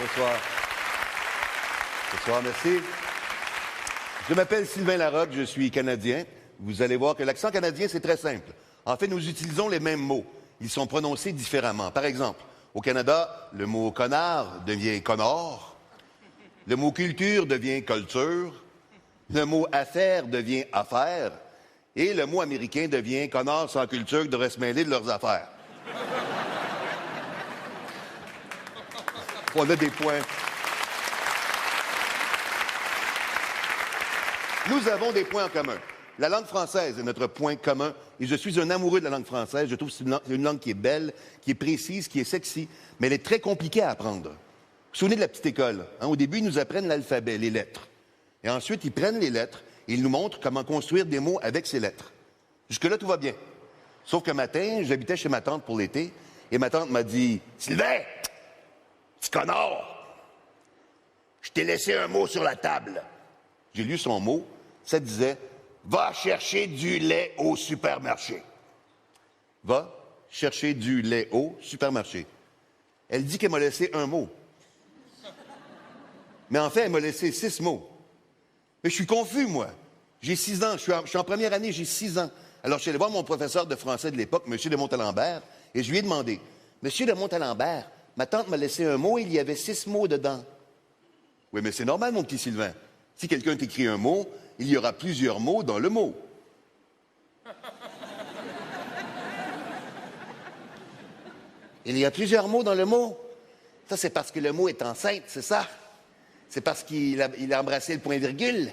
Bonsoir. Bonsoir, merci. Je m'appelle Sylvain Larocque, je suis Canadien. Vous allez voir que l'accent canadien, c'est très simple. En fait, nous utilisons les mêmes mots. Ils sont prononcés différemment. Par exemple, au Canada, le mot connard devient connard. Le mot culture devient culture. Le mot affaire devient affaire. Et le mot américain devient connard sans culture qui devrait se mêler de leurs affaires. On a des points. Nous avons des points en commun. La langue française est notre point commun. Et je suis un amoureux de la langue française. Je trouve que c'est une langue qui est belle, qui est précise, qui est sexy, mais elle est très compliquée à apprendre. Vous vous souvenez de la petite école? Hein? Au début, ils nous apprennent l'alphabet, les lettres. Et ensuite, ils prennent les lettres et ils nous montrent comment construire des mots avec ces lettres. Jusque-là, tout va bien. Sauf qu'un matin, j'habitais chez ma tante pour l'été, et ma tante m'a dit « Sylvain, petit connard, je t'ai laissé un mot sur la table. » J'ai lu son mot, ça disait « Va chercher du lait au supermarché. » Va chercher du lait au supermarché. Elle dit qu'elle m'a laissé un mot. Mais en fait, elle m'a laissé 6 mots. Mais je suis confus, moi. J'ai 6 ans, je suis en première année, j'ai 6 ans. Alors, je suis allé voir mon professeur de français de l'époque, M. de Montalembert, et je lui ai demandé « Monsieur de Montalembert, ma tante m'a laissé un mot et il y avait 6 mots dedans. » Oui, mais c'est normal, mon petit Sylvain. Si quelqu'un t'écrit un mot, il y aura plusieurs mots dans le mot. Il y a plusieurs mots dans le mot? Ça, c'est parce que le mot est enceinte, c'est ça? C'est parce qu'il a embrassé le point-virgule?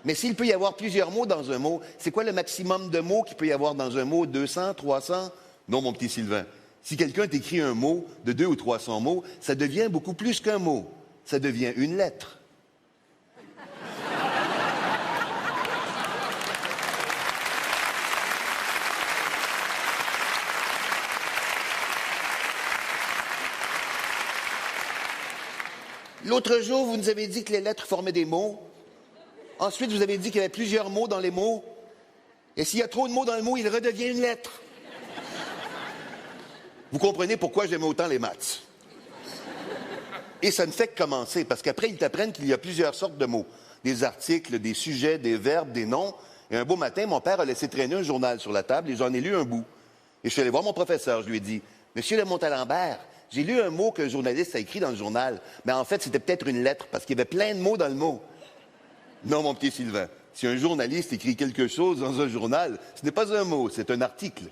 Mais s'il peut y avoir plusieurs mots dans un mot, c'est quoi le maximum de mots qu'il peut y avoir dans un mot? 200, 300? Non, mon petit Sylvain. Si quelqu'un t'écrit un mot de 200 ou 300 mots, ça devient beaucoup plus qu'un mot. Ça devient une lettre. L'autre jour, vous nous avez dit que les lettres formaient des mots. Ensuite, vous avez dit qu'il y avait plusieurs mots dans les mots. Et s'il y a trop de mots dans le mot, il redevient une lettre. Vous comprenez pourquoi j'aime autant les maths. Et ça ne fait que commencer, parce qu'après, ils t'apprennent qu'il y a plusieurs sortes de mots. Des articles, des sujets, des verbes, des noms. Et un beau matin, mon père a laissé traîner un journal sur la table et j'en ai lu un bout. Et je suis allé voir mon professeur, je lui ai dit « Monsieur de Montalembert, j'ai lu un mot qu'un journaliste a écrit dans le journal, mais en fait, c'était peut-être une lettre, parce qu'il y avait plein de mots dans le mot. » Non, mon petit Sylvain, si un journaliste écrit quelque chose dans un journal, ce n'est pas un mot, c'est un article.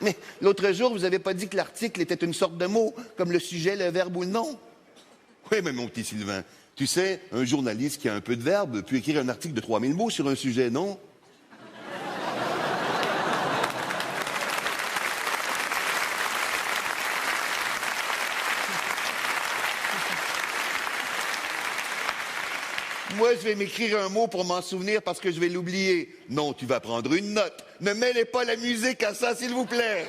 Mais l'autre jour, vous n'avez pas dit que l'article était une sorte de mot, comme le sujet, le verbe ou le nom? Oui, mais mon petit Sylvain, tu sais, un journaliste qui a un peu de verbe peut écrire un article de 3000 mots sur un sujet, non? Moi, je vais m'écrire un mot pour m'en souvenir parce que je vais l'oublier. Non, tu vas prendre une note. Ne mêlez pas la musique à ça, s'il vous plaît.